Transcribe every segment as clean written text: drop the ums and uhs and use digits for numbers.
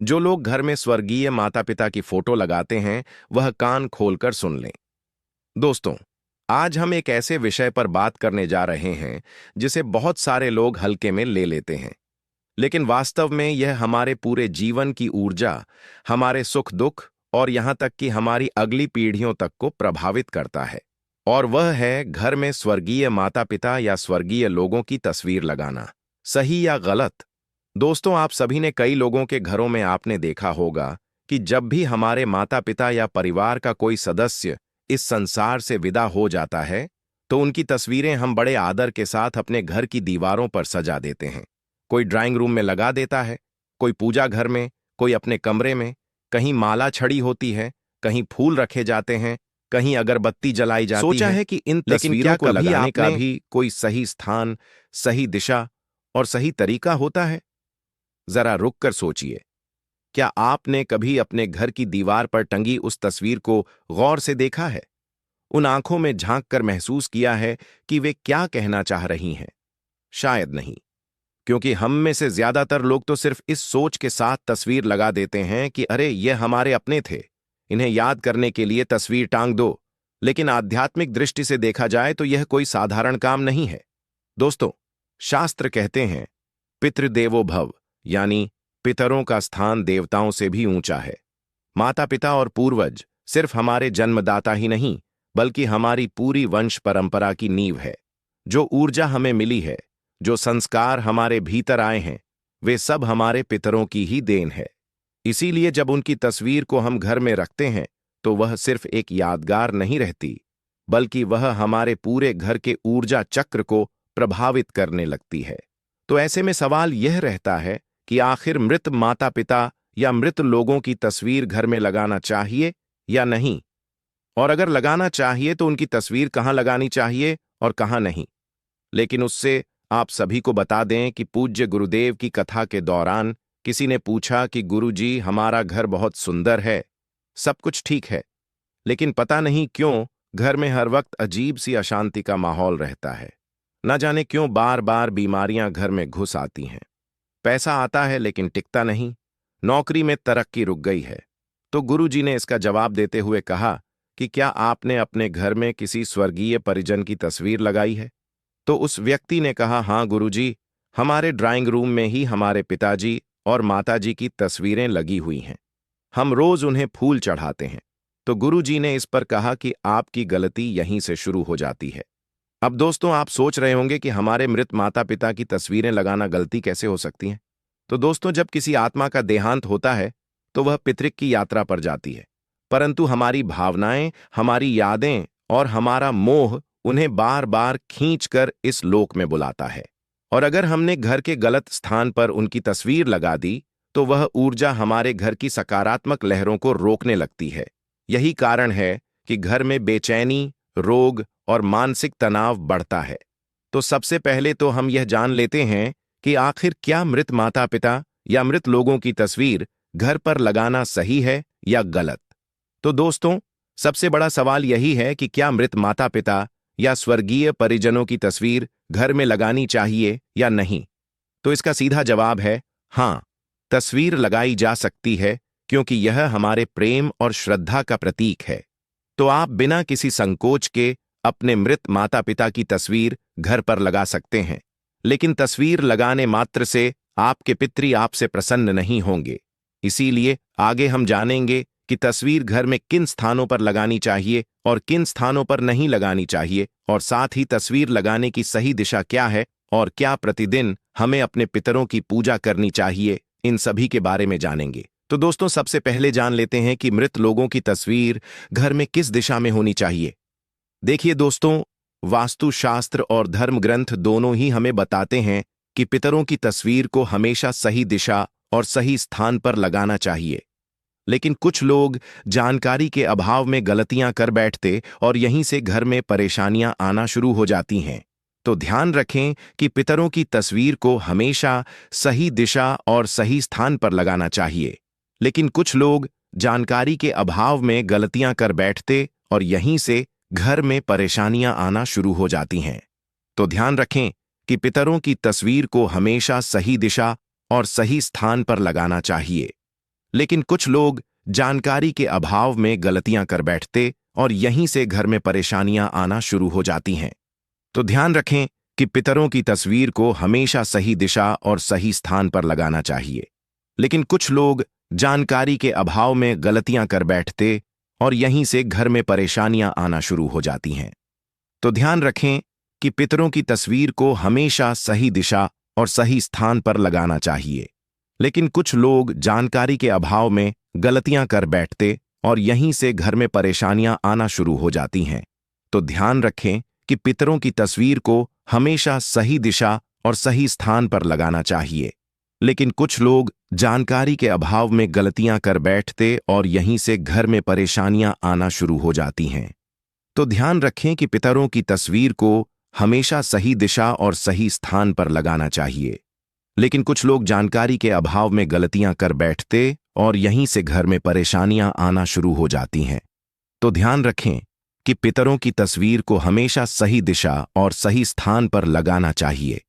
जो लोग घर में स्वर्गीय माता पिता की फोटो लगाते हैं वह कान खोलकर सुन लें। दोस्तों, आज हम एक ऐसे विषय पर बात करने जा रहे हैं जिसे बहुत सारे लोग हल्के में ले लेते हैं, लेकिन वास्तव में यह हमारे पूरे जीवन की ऊर्जा, हमारे सुख दुख और यहां तक कि हमारी अगली पीढ़ियों तक को प्रभावित करता है। और वह है घर में स्वर्गीय माता पिता या स्वर्गीय लोगों की तस्वीर लगाना। सही या गलत? दोस्तों, आप सभी ने कई लोगों के घरों में आपने देखा होगा कि जब भी हमारे माता पिता या परिवार का कोई सदस्य इस संसार से विदा हो जाता है, तो उनकी तस्वीरें हम बड़े आदर के साथ अपने घर की दीवारों पर सजा देते हैं। कोई ड्राइंग रूम में लगा देता है, कोई पूजा घर में, कोई अपने कमरे में। कहीं माला छड़ी होती है, कहीं फूल रखे जाते हैं, कहीं अगरबत्ती जलाई जाती है। सोचा है कि इन तस्वीरों को लगाने का भी कोई सही स्थान, सही दिशा और सही तरीका होता है? जरा रुक कर सोचिए। क्या आपने कभी अपने घर की दीवार पर टंगी उस तस्वीर को गौर से देखा है? उन आंखों में झांक कर महसूस किया है कि वे क्या कहना चाह रही हैं? शायद नहीं, क्योंकि हम में से ज्यादातर लोग तो सिर्फ इस सोच के साथ तस्वीर लगा देते हैं कि अरे ये हमारे अपने थे, इन्हें याद करने के लिए तस्वीर टांग दो। लेकिन आध्यात्मिक दृष्टि से देखा जाए तो यह कोई साधारण काम नहीं है। दोस्तों, शास्त्र कहते हैं पितृदेवो भव, यानी पितरों का स्थान देवताओं से भी ऊंचा है। माता पिता और पूर्वज सिर्फ हमारे जन्मदाता ही नहीं, बल्कि हमारी पूरी वंश परंपरा की नींव है। जो ऊर्जा हमें मिली है, जो संस्कार हमारे भीतर आए हैं, वे सब हमारे पितरों की ही देन है। इसीलिए जब उनकी तस्वीर को हम घर में रखते हैं तो वह सिर्फ एक यादगार नहीं रहती, बल्कि वह हमारे पूरे घर के ऊर्जा चक्र को प्रभावित करने लगती है। तो ऐसे में सवाल यह रहता है कि आखिर मृत माता पिता या मृत लोगों की तस्वीर घर में लगाना चाहिए या नहीं? और अगर लगाना चाहिए तो उनकी तस्वीर कहाँ लगानी चाहिए और कहाँ नहीं? लेकिन उससे आप सभी को बता दें कि पूज्य गुरुदेव की कथा के दौरान किसी ने पूछा कि गुरुजी, हमारा घर बहुत सुंदर है, सब कुछ ठीक है, लेकिन पता नहीं क्यों घर में हर वक्त अजीब सी अशांति का माहौल रहता है। न जाने क्यों बार बार बीमारियां घर में घुस आती हैं। पैसा आता है लेकिन टिकता नहीं, नौकरी में तरक्की रुक गई है। तो गुरुजी ने इसका जवाब देते हुए कहा कि क्या आपने अपने घर में किसी स्वर्गीय परिजन की तस्वीर लगाई है? तो उस व्यक्ति ने कहा, हाँ गुरुजी, हमारे ड्राइंग रूम में ही हमारे पिताजी और माताजी की तस्वीरें लगी हुई हैं। हम रोज उन्हें फूल चढ़ाते हैं। तो गुरुजी ने इस पर कहा कि आपकी गलती यहीं से शुरू हो जाती है। अब दोस्तों, आप सोच रहे होंगे कि हमारे मृत माता पिता की तस्वीरें लगाना गलती कैसे हो सकती है? तो दोस्तों, जब किसी आत्मा का देहांत होता है तो वह पितृक की यात्रा पर जाती है, परंतु हमारी भावनाएं, हमारी यादें और हमारा मोह उन्हें बार बार खींचकर इस लोक में बुलाता है। और अगर हमने घर के गलत स्थान पर उनकी तस्वीर लगा दी तो वह ऊर्जा हमारे घर की सकारात्मक लहरों को रोकने लगती है। यही कारण है कि घर में बेचैनी, रोग और मानसिक तनाव बढ़ता है। तो सबसे पहले तो हम यह जान लेते हैं कि आखिर क्या मृत माता पिता या मृत लोगों की तस्वीर घर पर लगाना सही है या गलत? तो दोस्तों, सबसे बड़ा सवाल यही है कि क्या मृत माता पिता या स्वर्गीय परिजनों की तस्वीर घर में लगानी चाहिए या नहीं? तो इसका सीधा जवाब है हाँ, तस्वीर लगाई जा सकती है, क्योंकि यह हमारे प्रेम और श्रद्धा का प्रतीक है। तो आप बिना किसी संकोच के अपने मृत माता पिता की तस्वीर घर पर लगा सकते हैं। लेकिन तस्वीर लगाने मात्र से आपके पितृ आपसे प्रसन्न नहीं होंगे। इसीलिए आगे हम जानेंगे कि तस्वीर घर में किन स्थानों पर लगानी चाहिए और किन स्थानों पर नहीं लगानी चाहिए, और साथ ही तस्वीर लगाने की सही दिशा क्या है और क्या प्रतिदिन हमें अपने पितरों की पूजा करनी चाहिए, इन सभी के बारे में जानेंगे। तो दोस्तों, सबसे पहले जान लेते हैं कि मृत लोगों की तस्वीर घर में किस दिशा में होनी चाहिए। देखिए दोस्तों, वास्तुशास्त्र और धर्म ग्रंथ दोनों ही हमें बताते हैं कि पितरों की तस्वीर को हमेशा सही दिशा और सही स्थान पर लगाना चाहिए। लेकिन कुछ लोग जानकारी के अभाव में गलतियां कर बैठते और यहीं से घर में परेशानियां आना शुरू हो जाती हैं। तो ध्यान रखें कि पितरों की तस्वीर को हमेशा सही दिशा और सही स्थान पर लगाना चाहिए। लेकिन कुछ लोग जानकारी के अभाव में गलतियां कर बैठते और यहीं से घर में परेशानियां आना शुरू हो जाती हैं। तो ध्यान रखें कि पितरों की तस्वीर को हमेशा सही दिशा और सही स्थान पर लगाना चाहिए। लेकिन कुछ लोग जानकारी के अभाव में गलतियां कर बैठते और यहीं से घर में परेशानियां आना शुरू हो जाती हैं। तो ध्यान रखें कि पितरों की तस्वीर को हमेशा सही दिशा और सही स्थान पर लगाना चाहिए, लेकिन कुछ लोग जानकारी के अभाव में गलतियां कर बैठते और यहीं से घर में परेशानियां आना शुरू हो जाती हैं। तो ध्यान रखें कि पितरों की तस्वीर को हमेशा सही दिशा और सही स्थान पर लगाना चाहिए, लेकिन कुछ लोग जानकारी के अभाव में गलतियां कर बैठते और यहीं से घर में परेशानियां आना शुरू हो जाती हैं। तो ध्यान रखें कि पितरों की तस्वीर को हमेशा सही दिशा और सही स्थान पर लगाना चाहिए, लेकिन कुछ लोग जानकारी के अभाव में गलतियां कर बैठते और यहीं से घर में परेशानियां आना शुरू हो जाती हैं। तो ध्यान रखें कि पितरों की तस्वीर को हमेशा सही दिशा और सही स्थान पर लगाना चाहिए, लेकिन कुछ लोग जानकारी के अभाव में गलतियां कर बैठते और यहीं से घर में परेशानियां आना शुरू हो जाती हैं। तो ध्यान रखें कि पितरों की तस्वीर को हमेशा सही दिशा और सही स्थान पर लगाना चाहिए,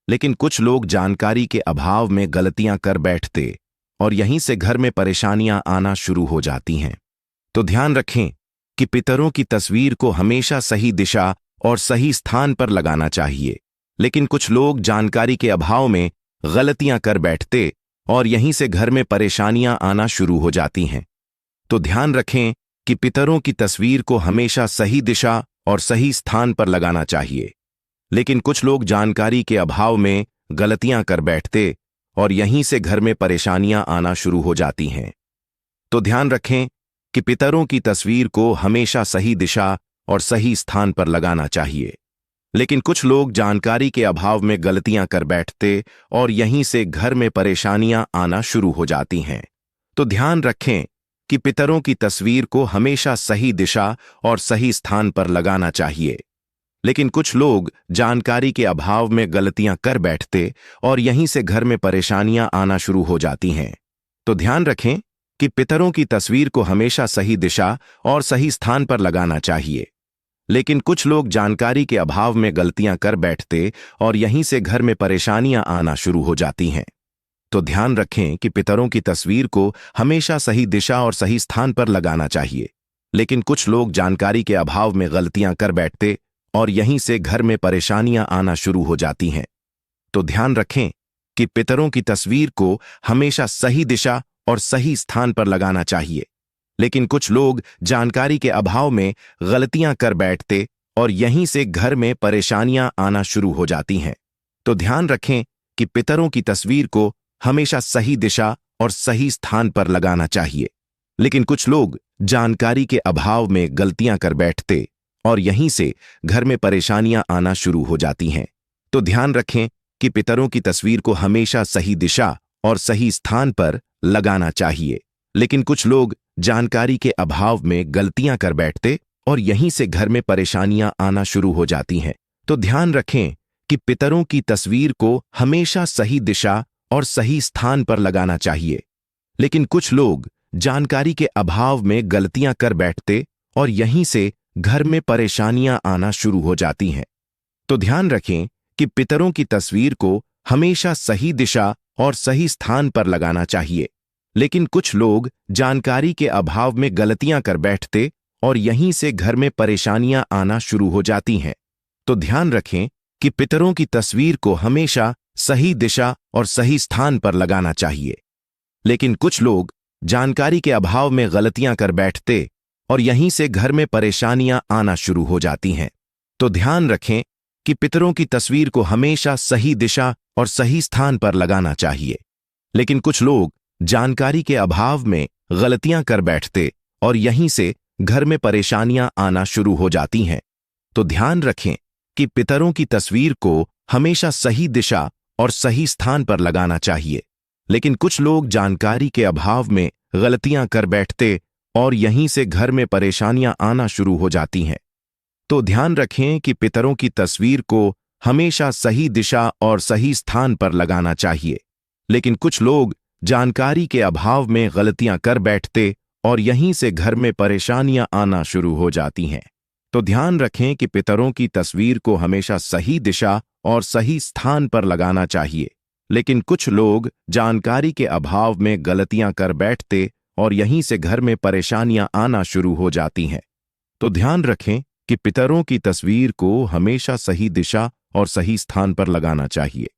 लेकिन कुछ लोग जानकारी के अभाव में गलतियां कर बैठते और यहीं से घर में परेशानियां आना शुरू हो जाती हैं। तो ध्यान रखें कि पितरों की तस्वीर को हमेशा सही दिशा और सही स्थान पर लगाना चाहिए, लेकिन कुछ लोग जानकारी के अभाव में गलतियां कर बैठते और यहीं से घर में परेशानियां आना शुरू हो जाती हैं। तो ध्यान रखें कि पितरों की तस्वीर को हमेशा सही दिशा और सही स्थान पर लगाना चाहिए, लेकिन कुछ लोग जानकारी के अभाव में गलतियां कर बैठते और यहीं से घर में परेशानियां आना शुरू हो जाती हैं। तो ध्यान रखें कि पितरों की तस्वीर को हमेशा सही दिशा और सही स्थान पर लगाना चाहिए, लेकिन कुछ लोग जानकारी के अभाव में गलतियां कर बैठते और यहीं से घर में परेशानियां आना शुरू हो जाती हैं। तो ध्यान रखें कि पितरों की तस्वीर को हमेशा सही दिशा और सही स्थान पर लगाना चाहिए, लेकिन कुछ लोग जानकारी के अभाव में गलतियां कर बैठते और यहीं से घर में परेशानियां आना शुरू हो जाती हैं। तो ध्यान रखें कि पितरों की तस्वीर को हमेशा सही दिशा और सही स्थान पर लगाना चाहिए, लेकिन कुछ लोग जानकारी के अभाव में गलतियां कर बैठते और यहीं से घर में परेशानियां आना शुरू हो जाती हैं। तो ध्यान रखें कि पितरों की तस्वीर को हमेशा सही दिशा और सही स्थान पर लगाना चाहिए, लेकिन कुछ लोग जानकारी के अभाव में गलतियां कर बैठते और यहीं से घर में परेशानियां आना शुरू हो जाती हैं। तो ध्यान रखें कि पितरों की तस्वीर को हमेशा सही दिशा और सही स्थान पर लगाना चाहिए, लेकिन कुछ लोग जानकारी के अभाव में गलतियां कर बैठते और यहीं से घर में परेशानियां आना शुरू हो जाती हैं। तो ध्यान रखें कि पितरों की तस्वीर को हमेशा सही दिशा और सही स्थान पर लगाना चाहिए, लेकिन कुछ लोग जानकारी के अभाव में गलतियां कर बैठते और यहीं से घर में परेशानियां आना शुरू हो जाती हैं। तो ध्यान रखें कि पितरों की तस्वीर को हमेशा सही दिशा और सही स्थान पर लगाना चाहिए, लेकिन कुछ लोग जानकारी के अभाव में गलतियां कर बैठते और यहीं से घर में परेशानियां आना शुरू हो जाती हैं। तो ध्यान रखें कि पितरों की तस्वीर को हमेशा सही दिशा और सही स्थान पर लगाना चाहिए, लेकिन कुछ लोग जानकारी के अभाव में गलतियां कर बैठते और यहीं से घर में परेशानियां आना शुरू हो जाती हैं। तो ध्यान रखें कि पितरों की तस्वीर को हमेशा सही दिशा और सही स्थान पर लगाना चाहिए, लेकिन कुछ लोग जानकारी के अभाव में गलतियां कर बैठते और यहीं से घर में परेशानियां आना शुरू हो जाती हैं। तो ध्यान रखें कि पितरों की तस्वीर को हमेशा सही दिशा और सही स्थान पर लगाना चाहिए, लेकिन कुछ लोग जानकारी के अभाव में गलतियां कर बैठते और यहीं से घर में परेशानियां आना शुरू हो जाती हैं। तो ध्यान रखें कि पितरों की तस्वीर को हमेशा सही दिशा और सही स्थान पर लगाना चाहिए, लेकिन कुछ लोग जानकारी के अभाव में गलतियां कर बैठते और यहीं से घर में परेशानियां आना शुरू हो जाती हैं। तो ध्यान रखें कि पितरों की तस्वीर को हमेशा सही दिशा और सही स्थान पर लगाना चाहिए, लेकिन कुछ लोग जानकारी के अभाव में गलतियां कर बैठते और यहीं से घर में परेशानियां आना शुरू हो जाती हैं। तो ध्यान रखें कि पितरों की तस्वीर को हमेशा सही दिशा और सही स्थान पर लगाना चाहिए, लेकिन कुछ लोग जानकारी के अभाव में गलतियां कर बैठते और यहीं से घर में परेशानियां आना शुरू हो जाती हैं। तो ध्यान रखें कि पितरों की तस्वीर को हमेशा सही दिशा और सही स्थान पर लगाना चाहिए, लेकिन कुछ लोग जानकारी के अभाव में गलतियां कर बैठते और यहीं से घर में परेशानियां आना शुरू हो जाती हैं। तो ध्यान रखें कि पितरों की तस्वीर को हमेशा सही दिशा और सही स्थान पर लगाना चाहिए,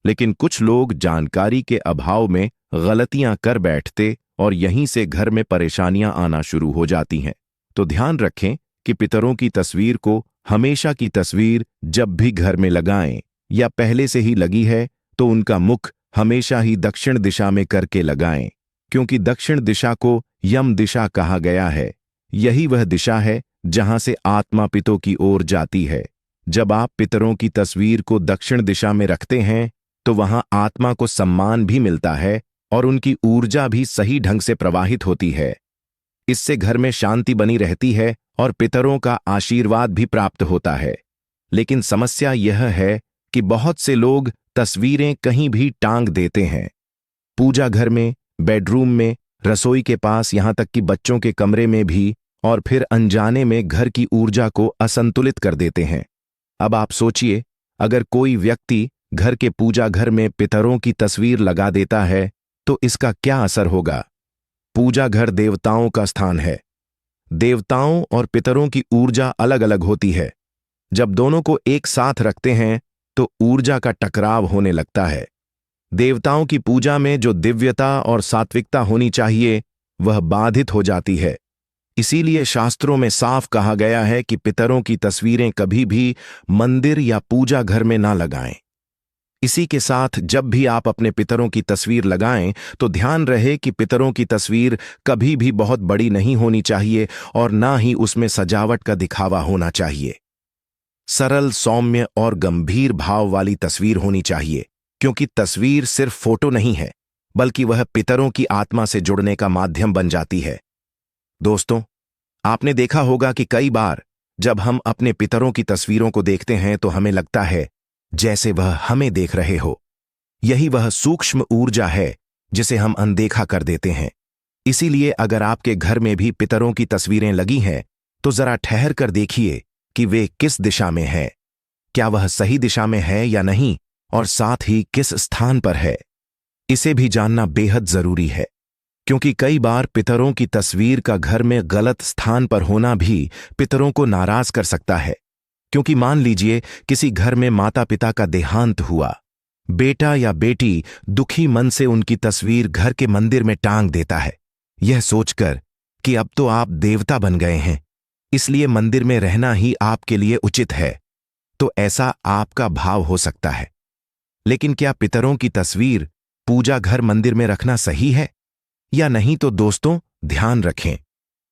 लेकिन कुछ लोग जानकारी के अभाव में गलतियां कर बैठते और यहीं से घर में परेशानियां आना शुरू हो जाती हैं। तो ध्यान रखें कि पितरों की तस्वीर को हमेशा की तस्वीर जब भी घर में लगाएं या पहले से ही लगी है तो उनका मुख हमेशा ही दक्षिण दिशा में करके लगाएं, क्योंकि दक्षिण दिशा को यम दिशा कहा गया है। यही वह दिशा है जहां से आत्मा पितरों की ओर जाती है। जब आप पितरों की तस्वीर को दक्षिण दिशा में रखते हैं तो वहां आत्मा को सम्मान भी मिलता है और उनकी ऊर्जा भी सही ढंग से प्रवाहित होती है। इससे घर में शांति बनी रहती है और पितरों का आशीर्वाद भी प्राप्त होता है। लेकिन समस्या यह है कि बहुत से लोग तस्वीरें कहीं भी टांग देते हैं, पूजा घर में, बेडरूम में, रसोई के पास, यहां तक कि बच्चों के कमरे में भी, और फिर अनजाने में घर की ऊर्जा को असंतुलित कर देते हैं। अब आप सोचिए, अगर कोई व्यक्ति घर के पूजा घर में पितरों की तस्वीर लगा देता है तो इसका क्या असर होगा। पूजा घर देवताओं का स्थान है। देवताओं और पितरों की ऊर्जा अलग अलग होती है। जब दोनों को एक साथ रखते हैं तो ऊर्जा का टकराव होने लगता है। देवताओं की पूजा में जो दिव्यता और सात्विकता होनी चाहिए वह बाधित हो जाती है। इसीलिए शास्त्रों में साफ कहा गया है कि पितरों की तस्वीरें कभी भी मंदिर या पूजा घर में ना लगाएं। इसी के साथ जब भी आप अपने पितरों की तस्वीर लगाएं तो ध्यान रहे कि पितरों की तस्वीर कभी भी बहुत बड़ी नहीं होनी चाहिए और ना ही उसमें सजावट का दिखावा होना चाहिए। सरल, सौम्य और गंभीर भाव वाली तस्वीर होनी चाहिए, क्योंकि तस्वीर सिर्फ फोटो नहीं है बल्कि वह पितरों की आत्मा से जुड़ने का माध्यम बन जाती है। दोस्तों, आपने देखा होगा कि कई बार जब हम अपने पितरों की तस्वीरों को देखते हैं तो हमें लगता है जैसे वह हमें देख रहे हो। यही वह सूक्ष्म ऊर्जा है जिसे हम अनदेखा कर देते हैं। इसीलिए अगर आपके घर में भी पितरों की तस्वीरें लगी हैं तो जरा ठहर कर देखिए कि वे किस दिशा में है, क्या वह सही दिशा में है या नहीं, और साथ ही किस स्थान पर है। इसे भी जानना बेहद जरूरी है, क्योंकि कई बार पितरों की तस्वीर का घर में गलत स्थान पर होना भी पितरों को नाराज कर सकता है। क्योंकि मान लीजिए किसी घर में माता पिता का देहांत हुआ, बेटा या बेटी दुखी मन से उनकी तस्वीर घर के मंदिर में टांग देता है, यह सोचकर कि अब तो आप देवता बन गए हैं, इसलिए मंदिर में रहना ही आपके लिए उचित है। तो ऐसा आपका भाव हो सकता है। लेकिन क्या पितरों की तस्वीर पूजा घर मंदिर में रखना सही है या नहीं? तो दोस्तों, ध्यान रखें,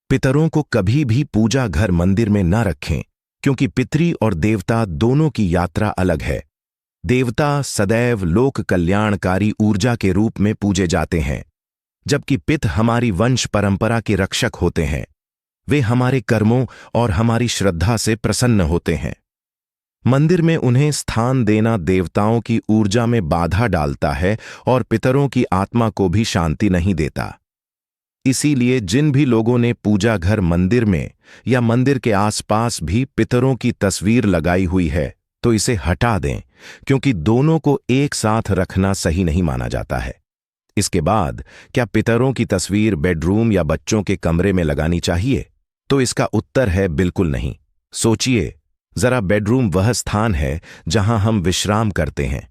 पितरों को कभी भी पूजा घर मंदिर में न रखें, क्योंकि पितरी और देवता दोनों की यात्रा अलग है। देवता सदैव लोक कल्याणकारी ऊर्जा के रूप में पूजे जाते हैं, जबकि पित हमारी वंश परंपरा के रक्षक होते हैं। वे हमारे कर्मों और हमारी श्रद्धा से प्रसन्न होते हैं। मंदिर में उन्हें स्थान देना देवताओं की ऊर्जा में बाधा डालता है और पितरों की आत्मा को भी शांति नहीं देता। इसीलिए जिन भी लोगों ने पूजा घर मंदिर में या मंदिर के आसपास भी पितरों की तस्वीर लगाई हुई है तो इसे हटा दें, क्योंकि दोनों को एक साथ रखना सही नहीं माना जाता है। इसके बाद क्या पितरों की तस्वीर बेडरूम या बच्चों के कमरे में लगानी चाहिए? तो इसका उत्तर है बिल्कुल नहीं। सोचिए जरा, बेडरूम वह स्थान है जहां हम विश्राम करते हैं,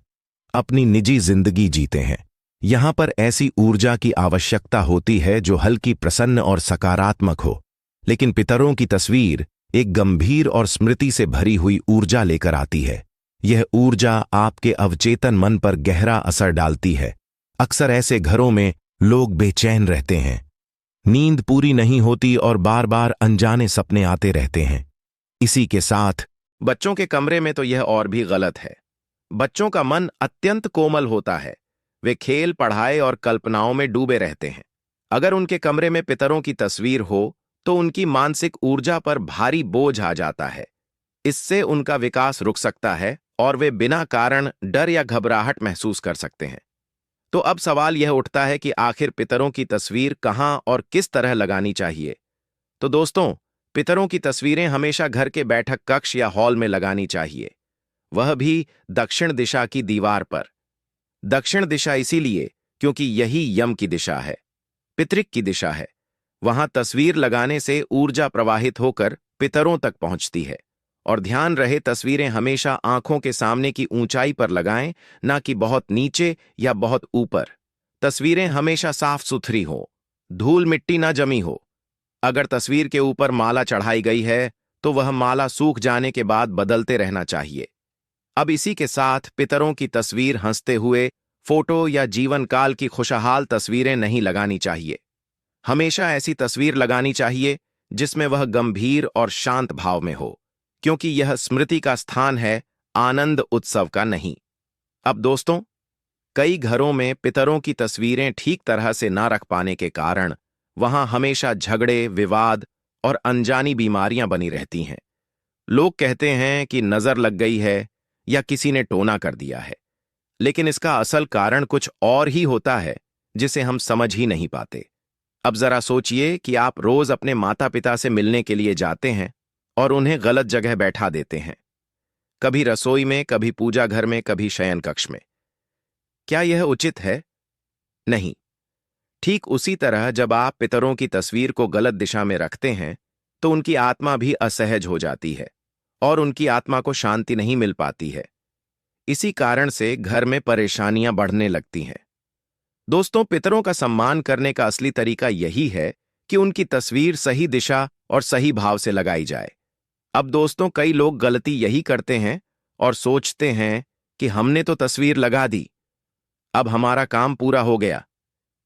अपनी निजी जिंदगी जीते हैं। यहां पर ऐसी ऊर्जा की आवश्यकता होती है जो हल्की, प्रसन्न और सकारात्मक हो। लेकिन पितरों की तस्वीर एक गंभीर और स्मृति से भरी हुई ऊर्जा लेकर आती है। यह ऊर्जा आपके अवचेतन मन पर गहरा असर डालती है। अक्सर ऐसे घरों में लोग बेचैन रहते हैं, नींद पूरी नहीं होती और बार बार अनजाने सपने आते रहते हैं। इसी के साथ बच्चों के कमरे में तो यह और भी गलत है। बच्चों का मन अत्यंत कोमल होता है, वे खेल, पढ़ाई और कल्पनाओं में डूबे रहते हैं। अगर उनके कमरे में पितरों की तस्वीर हो तो उनकी मानसिक ऊर्जा पर भारी बोझ आ जाता है। इससे उनका विकास रुक सकता है और वे बिना कारण डर या घबराहट महसूस कर सकते हैं। तो अब सवाल यह उठता है कि आखिर पितरों की तस्वीर कहां और किस तरह लगानी चाहिए? तो दोस्तों, पितरों की तस्वीरें हमेशा घर के बैठक कक्ष या हॉल में लगानी चाहिए, वह भी दक्षिण दिशा की दीवार पर। दक्षिण दिशा इसीलिए क्योंकि यही यम की दिशा है, पितृक की दिशा है। वहां तस्वीर लगाने से ऊर्जा प्रवाहित होकर पितरों तक पहुंचती है। और ध्यान रहे, तस्वीरें हमेशा आंखों के सामने की ऊंचाई पर लगाएं, ना कि बहुत नीचे या बहुत ऊपर। तस्वीरें हमेशा साफ सुथरी हो, धूल मिट्टी ना जमी हो। अगर तस्वीर के ऊपर माला चढ़ाई गई है तो वह माला सूख जाने के बाद बदलते रहना चाहिए। अब इसी के साथ पितरों की तस्वीर, हंसते हुए फोटो या जीवन काल की खुशहाल तस्वीरें नहीं लगानी चाहिए। हमेशा ऐसी तस्वीर लगानी चाहिए जिसमें वह गंभीर और शांत भाव में हो, क्योंकि यह स्मृति का स्थान है, आनंद उत्सव का नहीं। अब दोस्तों, कई घरों में पितरों की तस्वीरें ठीक तरह से ना रख पाने के कारण वहां हमेशा झगड़े, विवाद और अनजानी बीमारियां बनी रहती हैं। लोग कहते हैं कि नजर लग गई है या किसी ने टोना कर दिया है, लेकिन इसका असल कारण कुछ और ही होता है जिसे हम समझ ही नहीं पाते। अब जरा सोचिए कि आप रोज अपने माता पिता से मिलने के लिए जाते हैं और उन्हें गलत जगह बैठा देते हैं, कभी रसोई में, कभी पूजा घर में, कभी शयन कक्ष में। क्या यह उचित है? नहीं। ठीक उसी तरह जब आप पितरों की तस्वीर को गलत दिशा में रखते हैं तो उनकी आत्मा भी असहज हो जाती है और उनकी आत्मा को शांति नहीं मिल पाती है। इसी कारण से घर में परेशानियां बढ़ने लगती हैं। दोस्तों, पितरों का सम्मान करने का असली तरीका यही है कि उनकी तस्वीर सही दिशा और सही भाव से लगाई जाए। अब दोस्तों, कई लोग गलती यही करते हैं और सोचते हैं कि हमने तो तस्वीर लगा दी, अब हमारा काम पूरा हो गया।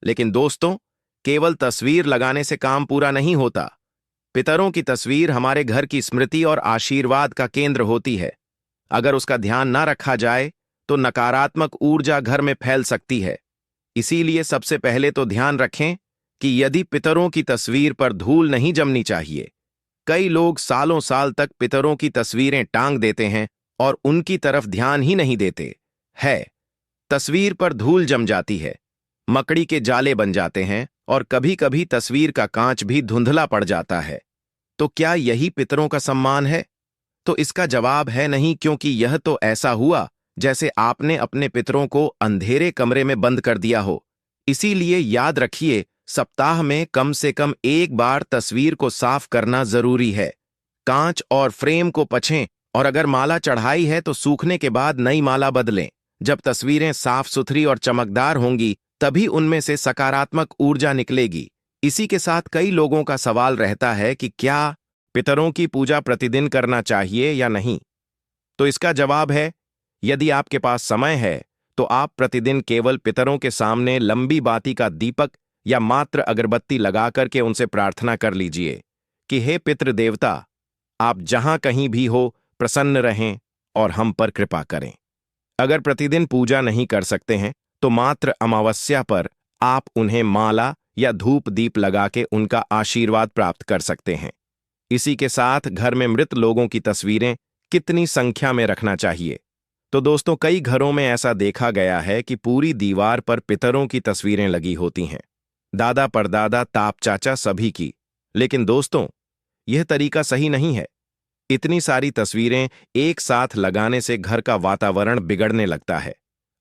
लेकिन दोस्तों, केवल तस्वीर लगाने से काम पूरा नहीं होता। पितरों की तस्वीर हमारे घर की स्मृति और आशीर्वाद का केंद्र होती है। अगर उसका ध्यान ना रखा जाए तो नकारात्मक ऊर्जा घर में फैल सकती है। इसीलिए सबसे पहले तो ध्यान रखें कि यदि पितरों की तस्वीर पर धूल नहीं जमनी चाहिए। कई लोग सालों साल तक पितरों की तस्वीरें टांग देते हैं और उनकी तरफ ध्यान ही नहीं देते है। तस्वीर पर धूल जम जाती है, मकड़ी के जाले बन जाते हैं और कभी कभी तस्वीर का कांच भी धुंधला पड़ जाता है। तो क्या यही पितरों का सम्मान है? तो इसका जवाब है नहीं, क्योंकि यह तो ऐसा हुआ जैसे आपने अपने पितरों को अंधेरे कमरे में बंद कर दिया हो। इसीलिए याद रखिए, सप्ताह में कम से कम एक बार तस्वीर को साफ करना जरूरी है। कांच और फ्रेम को पछें और अगर माला चढ़ाई है तो सूखने के बाद नई माला बदलें। जब तस्वीरें साफ सुथरी और चमकदार होंगी तभी उनमें से सकारात्मक ऊर्जा निकलेगी। इसी के साथ कई लोगों का सवाल रहता है कि क्या पितरों की पूजा प्रतिदिन करना चाहिए या नहीं? तो इसका जवाब है, यदि आपके पास समय है तो आप प्रतिदिन केवल पितरों के सामने लंबी बाती का दीपक या मात्र अगरबत्ती लगा करके उनसे प्रार्थना कर लीजिए कि हे पितृ देवता, आप जहां कहीं भी हो प्रसन्न रहें और हम पर कृपा करें। अगर प्रतिदिन पूजा नहीं कर सकते हैं तो मात्र अमावस्या पर आप उन्हें माला या धूप दीप लगा के उनका आशीर्वाद प्राप्त कर सकते हैं। इसी के साथ घर में मृत लोगों की तस्वीरें कितनी संख्या में रखना चाहिए? तो दोस्तों, कई घरों में ऐसा देखा गया है कि पूरी दीवार पर पितरों की तस्वीरें लगी होती हैं, दादा परदादा ताप चाचा सभी की। लेकिन दोस्तों, यह तरीका सही नहीं है। इतनी सारी तस्वीरें एक साथ लगाने से घर का वातावरण बिगड़ने लगता है।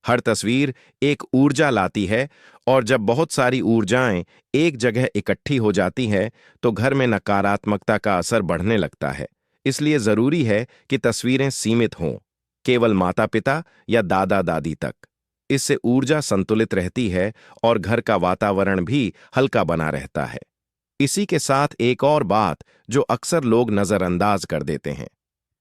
हर तस्वीर एक ऊर्जा लाती है और जब बहुत सारी ऊर्जाएं एक जगह इकट्ठी हो जाती हैं तो घर में नकारात्मकता का असर बढ़ने लगता है। इसलिए जरूरी है कि तस्वीरें सीमित हों, केवल माता पिता या दादा दादी तक। इससे ऊर्जा संतुलित रहती है और घर का वातावरण भी हल्का बना रहता है। इसी के साथ एक और बात जो अक्सर लोग नजरअंदाज कर देते हैं,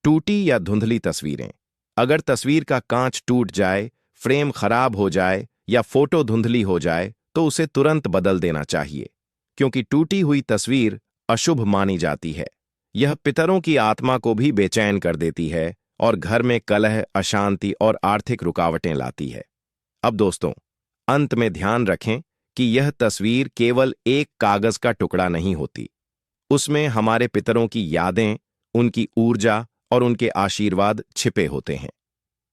टूटी या धुंधली तस्वीरें। अगर तस्वीर का कांच टूट जाए, फ्रेम खराब हो जाए या फोटो धुंधली हो जाए तो उसे तुरंत बदल देना चाहिए, क्योंकि टूटी हुई तस्वीर अशुभ मानी जाती है। यह पितरों की आत्मा को भी बेचैन कर देती है और घर में कलह, अशांति और आर्थिक रुकावटें लाती है। अब दोस्तों, अंत में ध्यान रखें कि यह तस्वीर केवल एक कागज का टुकड़ा नहीं होती। उसमें हमारे पितरों की यादें, उनकी ऊर्जा और उनके आशीर्वाद छिपे होते हैं।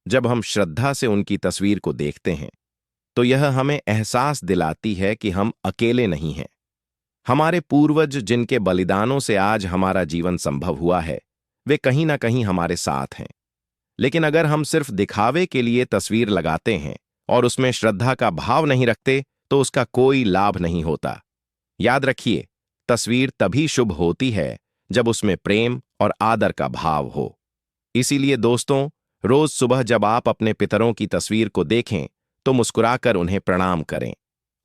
जब हम श्रद्धा से उनकी तस्वीर को देखते हैं तो यह हमें एहसास दिलाती है कि हम अकेले नहीं हैं। हमारे पूर्वज जिनके बलिदानों से आज हमारा जीवन संभव हुआ है, वे कहीं ना कहीं हमारे साथ हैं। लेकिन अगर हम सिर्फ दिखावे के लिए तस्वीर लगाते हैं और उसमें श्रद्धा का भाव नहीं रखते तो उसका कोई लाभ नहीं होता। याद रखिए, तस्वीर तभी शुभ होती है जब उसमें प्रेम और आदर का भाव हो। इसीलिए दोस्तों, रोज सुबह जब आप अपने पितरों की तस्वीर को देखें तो मुस्कुराकर उन्हें प्रणाम करें।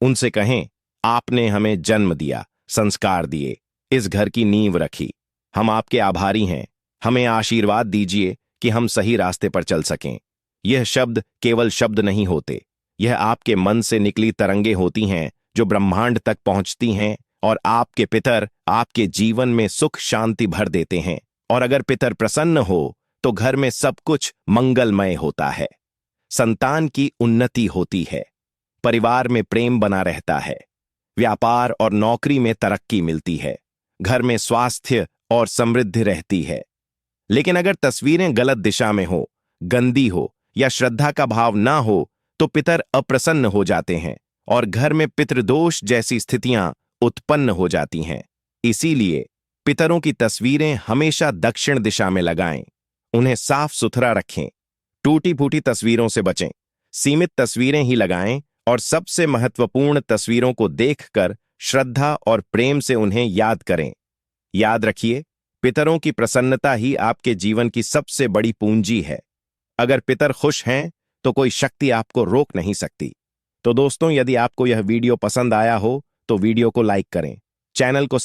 उनसे कहें, आपने हमें जन्म दिया, संस्कार दिए, इस घर की नींव रखी। हम आपके आभारी हैं। हमें आशीर्वाद दीजिए कि हम सही रास्ते पर चल सकें। यह शब्द केवल शब्द नहीं होते, यह आपके मन से निकली तरंगे होती हैं जो ब्रह्मांड तक पहुंचती हैं और आपके पितर आपके जीवन में सुख शांति भर देते हैं। और अगर पितर प्रसन्न हो तो घर में सब कुछ मंगलमय होता है। संतान की उन्नति होती है, परिवार में प्रेम बना रहता है, व्यापार और नौकरी में तरक्की मिलती है, घर में स्वास्थ्य और समृद्धि रहती है। लेकिन अगर तस्वीरें गलत दिशा में हो, गंदी हो या श्रद्धा का भाव ना हो तो पितर अप्रसन्न हो जाते हैं और घर में पितृदोष जैसी स्थितियां उत्पन्न हो जाती हैं। इसीलिए पितरों की तस्वीरें हमेशा दक्षिण दिशा में लगाएं। उन्हें साफ सुथरा रखें, टूटी फूटी तस्वीरों से बचें, सीमित तस्वीरें ही लगाएं और सबसे महत्वपूर्ण तस्वीरों को देखकर श्रद्धा और प्रेम से उन्हें याद करें। याद रखिए, पितरों की प्रसन्नता ही आपके जीवन की सबसे बड़ी पूंजी है। अगर पितर खुश हैं तो कोई शक्ति आपको रोक नहीं सकती। तो दोस्तों, यदि आपको यह वीडियो पसंद आया हो तो वीडियो को लाइक करें, चैनल को